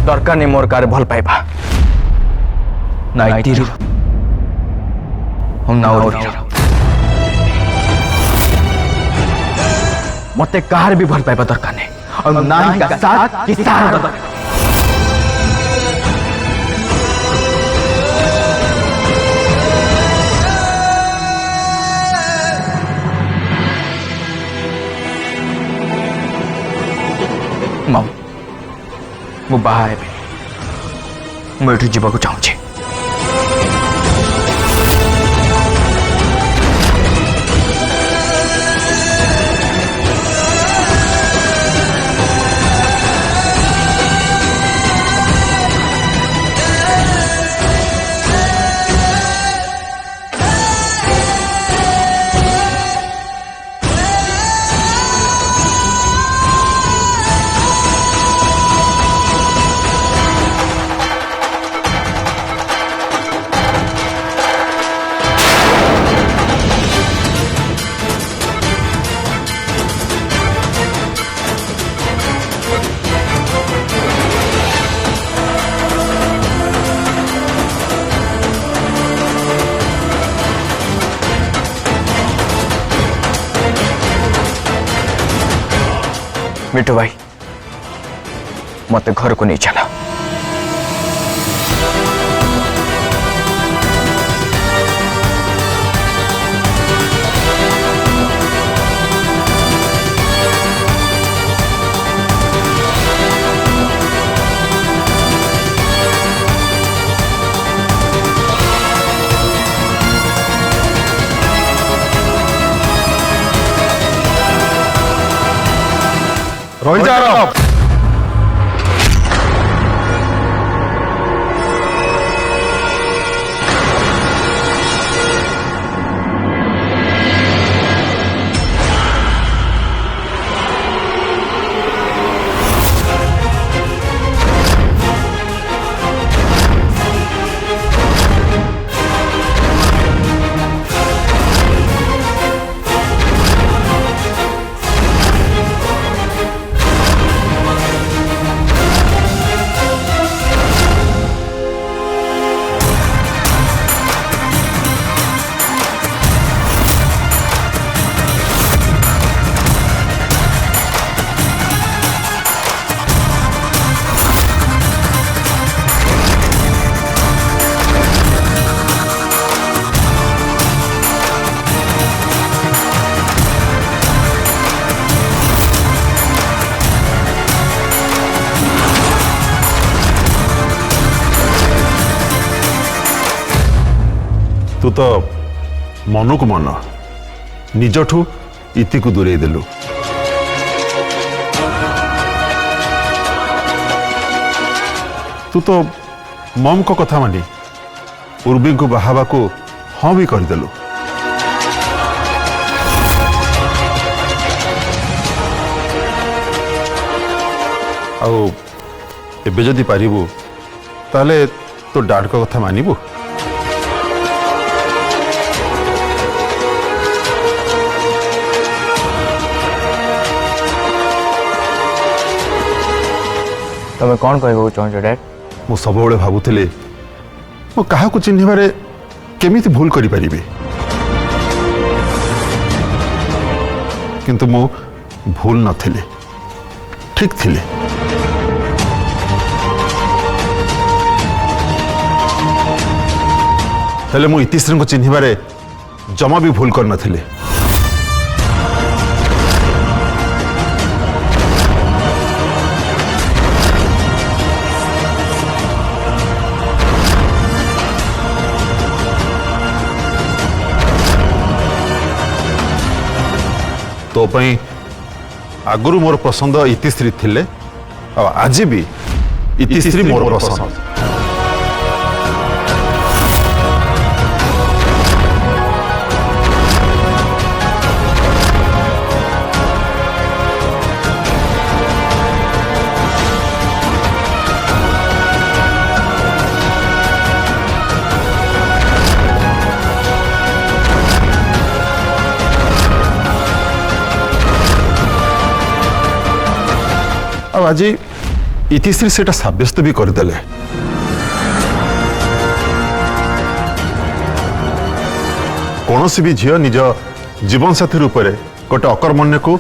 दरकार नहीं मोर कार भल पाइबा नाइटी मते कार भी भल पाइबा दरकार नहीं और नाई का साथ किसान मु बाहा मुझे जीवाक चाहूँ मिठू भाई मत घर को नहीं चला रोहित जा रहा हूं। तू तो मन को मन निजठू इति को दूरे देलु तू तो मम को कथा मानी उर्वी को बाहाबा को हाँ भी करदेलु आउ एबे जदि पारिबु ताले तो डाड को कथा मानिबु तमें कौन कह चाहूँ डैड मु सब भावुले मु क्या चिन्हबारे केमिति भूल करि परिबे किंतु मु भूल नथिले ठीक थिले हेले मु इतिश्री को चिन्हबारे जमा भी भूल कर नथिले तो पई आगुरु मोर पसंद इतिश्री थिले आज भी इतिश्री मोर पसंद आज इतिश्री से सब्यस्त भी करदे कौन भी झील निज जीवन साथी रूप में गोटे अकर्मण्य को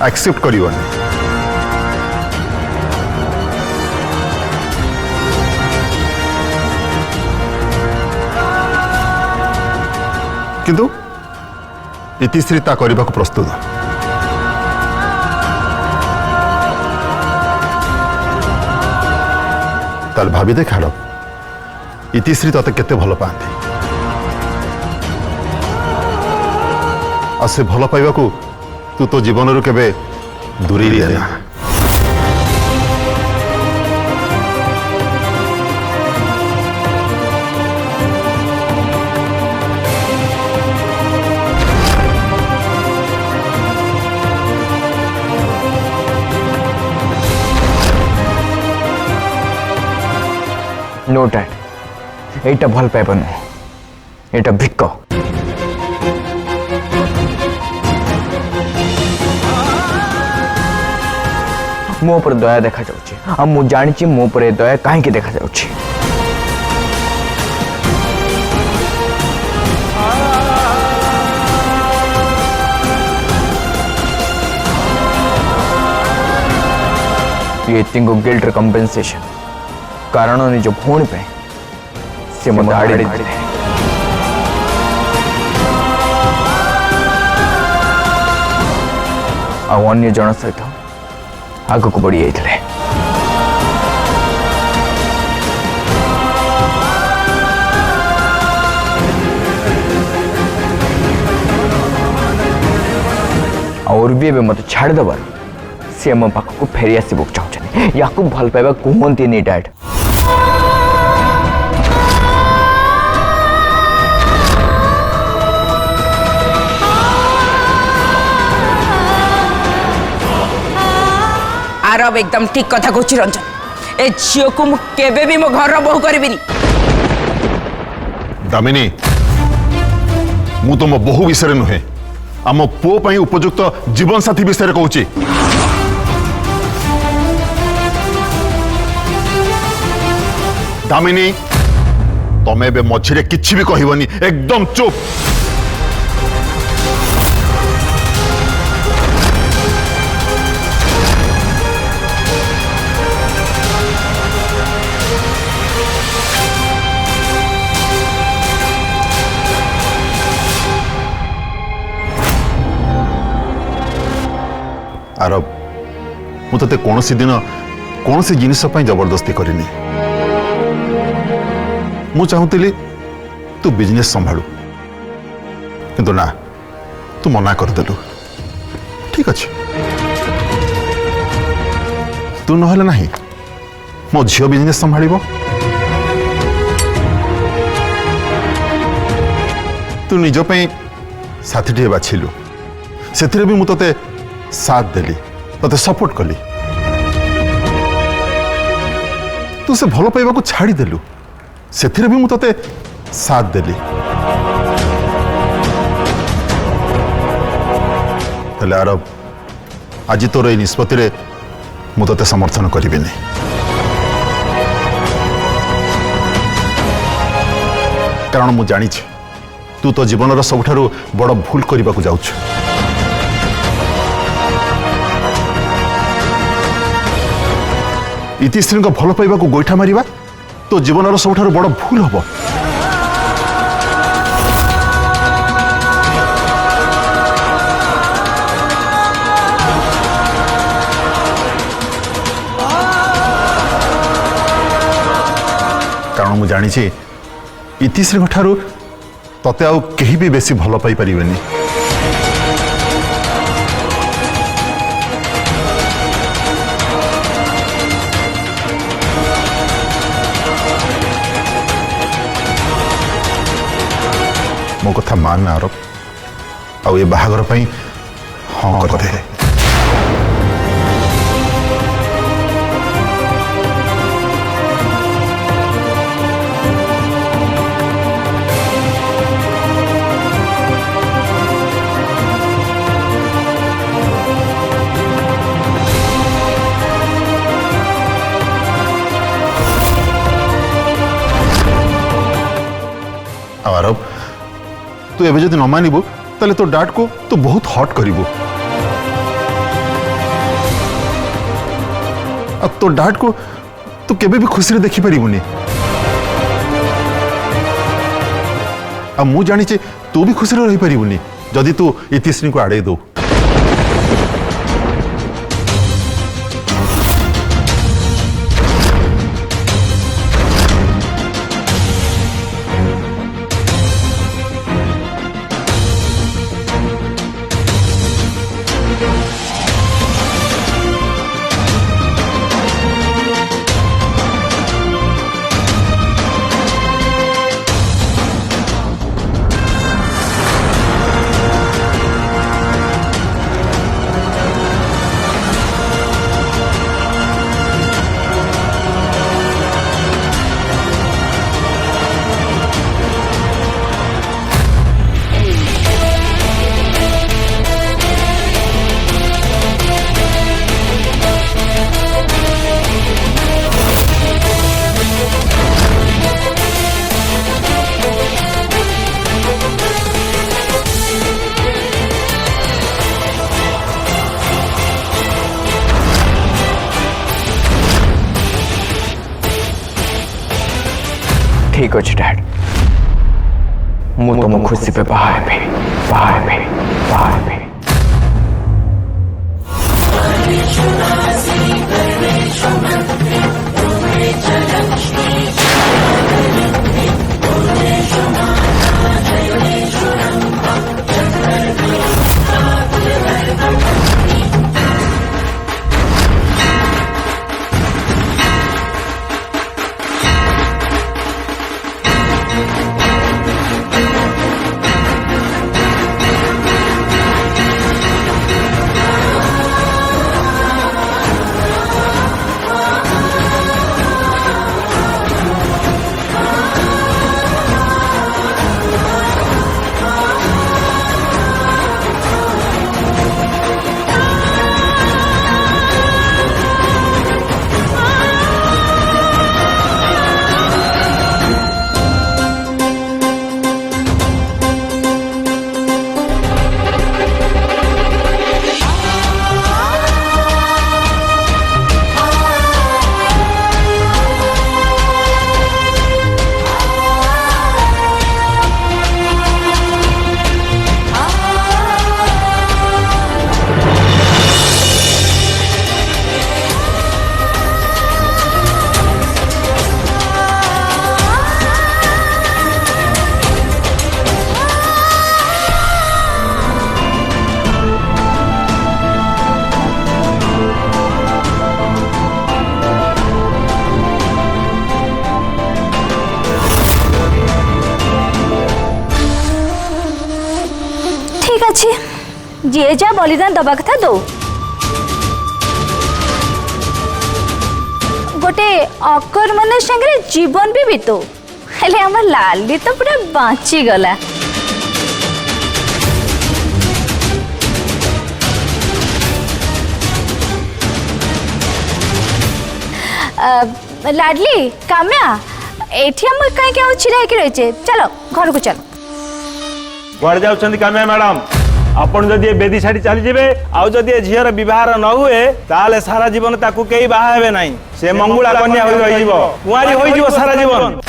एक्सेप्ट करनी किंतु इतिश्री ता करने को प्रस्तुत ताल भाभी देख इतिश्री तते केते भल पाती आ से भल पाइबा को तू तो जीवन रू केबे दूरी देना नो डैड एटा भल पाइबा नुह एटा भिक्क मो पर दया देखा जाउछि आ मु जानिछि मो पर दया काहे देखा जाउछि ये तिंगो गिल्ट कंपेंसेशन कारण निज भौणी पे से मत आड़े अन्य जन सहित आग को बढ़ी जाते और भी मत छाड़ दबार सी मो पाख को फेरी आसबू चाहते या भल पाइबा कहती नहीं डैड आरब एकदम ठीक कथा कहूँ रंजन ए झील को मुझे भी मो घर बहु करी दामिनी मु तुम बहु विषय नुहे आम पुओ पई उपयुक्त जीवन साथी विषय कहूँ दामिनी तमें बे मझिरे किछि भी कहबनी एकदम चुप आरब मु ते कौन दिन कौन जिनिस जबरदस्ती करनी मु चाहूली तू बिजनेस संभालू किंतु ना तू मना करदेलु ठीक अच्छे तू नहले नहीं मो झील बिजनेस संभाल तू निज साथी बाछिलु से भी मु ते साथ देली ते सपोर्ट कली तू से भल पाइबा को छाड़ी देलु से भी मु ते साथ देली तले आरब आज तोर ये निष्पत्ति रे मु ते समर्थन करिबे नहीं कारण मु जानी तू तो जीवन सबुठारु बड़ भूल करने को जाउछ इतिश्री को भल पाइबा को गोईठा मारिबा तो जीवन सबुठारु बड़ भूल हम कारण मु जानी इतिश्री ठारू तते आउ केही भी बेसी भल पाई परिबेनी मो कथा मान आरब आउ ये बाहागर पई हाँ करदे तू एबे जदि न मानिबो ताले तो डाड को तू बहुत हॉट करिबो। अब तो डाड को तू केबे भी खुशी रे देखि परिबुनी। अब मु जानी चे तू भी खुशी रे रही परिबुनी जदि तू इतिश्री को आड़े दो। ठीक अच्छे डैड मु तुम खुशी पे बाहर भी जे जा बलिदान दबा कथा दो गोटे अकर मन संगे जीवन भी बीतो हेले हमर लाली तो पूरा बाँची गला। लाडली काम्या एठी हम कहीं क्या छिड़ा के रहिचे चलो घर को चलो। कुआड़े जाउछंदी काम्या मैडम आपण जदि बेदी छाड़ी चली जेबे आउ जदि झीर विवाह न हुए ताले सारा जीवन ताकू केही बाहा हेबे नाही से मंगुला कन्या होई रही जीवो कुआरी होई जीवो सारा जीवन।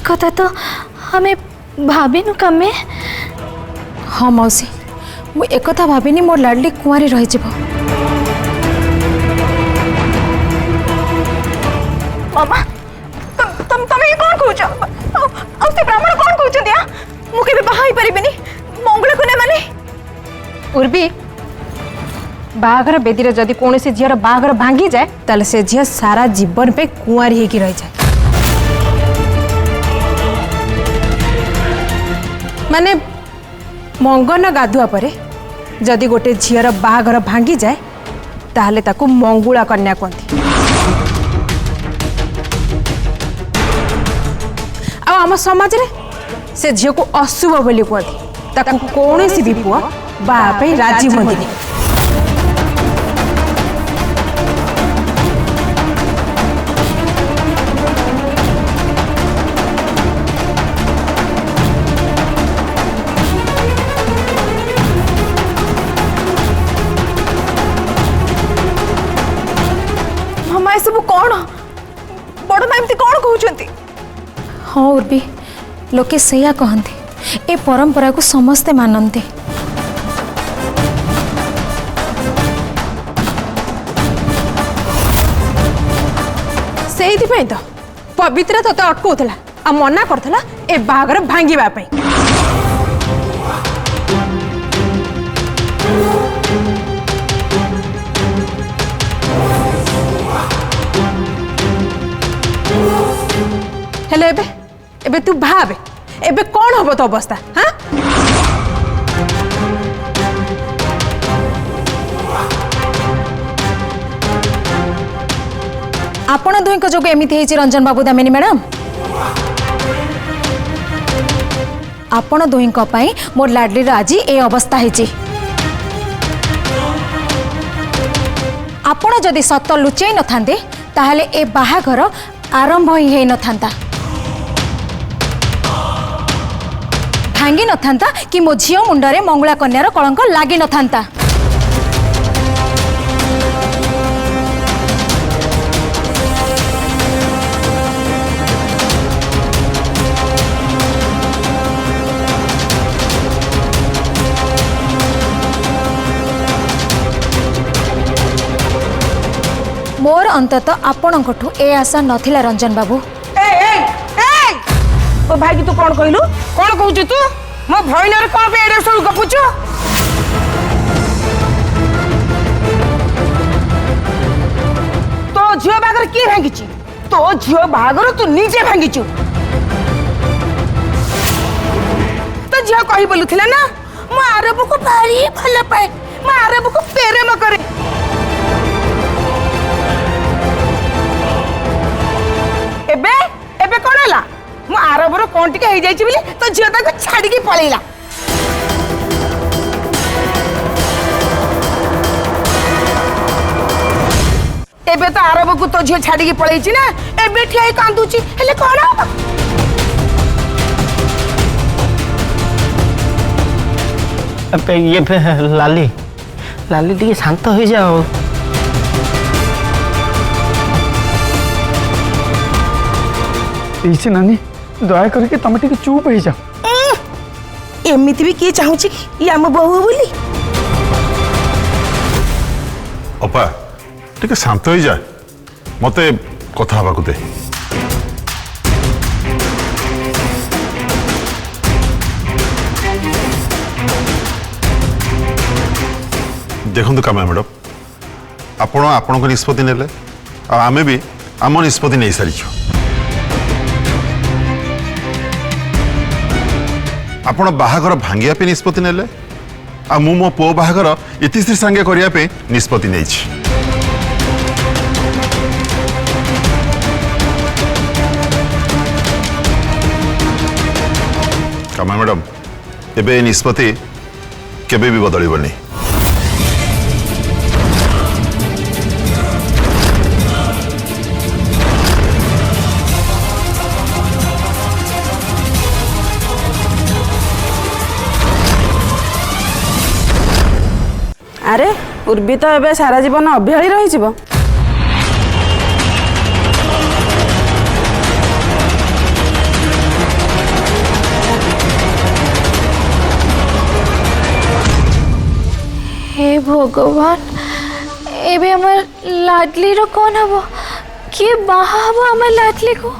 कथा तो हमें भाविनु कमे। हाँ मौसी मु एक कथा भाविनी मोर लाडली कुआरी रही जीव। मामा तुम ये कौन कहूच? से ब्राह्मण कौन कहूच? उर्वी बाहागर बेदी जदि कौन से झीर बाहागर भांगी जाए ताले से झील सारा जीवन पे कुआरी होगी रही जाए। माने मंगन गाधुआ परे जदि गोटे झीर बाहागर भांगी जाए ताहले ताकू मंगुला कन्या कहती। आम समाज रे से झील को अशुभ बोली कहती ताकू कौन सी भी पुआ बाहा पे राजी हुई। मामा सब कौन बड़ माँ एमती कौन कहते? हाँ उर्वी लोके सैया कहते ए परंपरा को समस्ते मानते। से तो पवित्र तोते अटकाउला आ मना करथला ए बाहागर भांगिबा पई। हेले एबे एबे तू भावे एबे कौन हबो तो अवस्था? हाँ आपण दुई जो एमती है रंजन बाबू दामिनी मैडम आपण दुई मोर लाडली आज ए अवस्था है। आपण जदि सत लुचई न थांते ताहले ए बाहाघर आरंभ ही न थांता भांगी न थांता कि मो झियो मुंडरे मंगला कन्यार कलंक लागी न थांता। मोर अंतत आपणठू ए आशा नथिला रंजन बाबू। ओ भाई की तू कौन कहलु कौन कहू तू मो भइनर कौन पे एडे सब गपुचु? तो झियो बागर की भांगिची? तो झियो बागर तू नीचे भांगिचु तो झियो कहि बोलुथिला ना मो आरब को भारी भल पाए मो आरब को प्रेम करे। एबे एबे कोन हला मो आरबर कोन टिके हे जाइछि बिले तो झियो ताको छाडी के पळैला। एबे तो आरब को तो झियो छाडी के पळैछि ना एबे ठिया कांदुछि हेले कोन हो? अबे ये लाली लाली टिके शांत हो जाओ। नानी दया करके तुम टे चुप हो जाओ। एमिति भी किए चाहूछि कि ये आम बहु बोली। अपा टिके शांत हो जा मते कथा हवा को दे। देखंतु कामा मैडम आपण को निष्पत्ति नेले आमे भी आम निष्पत्ति नहीं सारी आपण बाहागर भांगिया पे निष्पत्ति नेले आ मु मो पो बाहागर इतिश्री संगे करिया पे निष्पत्ति नहीं छी। कामा मैडम एबे निष्पत्ति केबे भी बदलिबनी। अरे उर्वी तो एबे सारा जीवन अभ्याली रही जीव। हे भगवान एबे हमर लाडली रो कौन हबो? के बाहा हबो हमर लाडली को?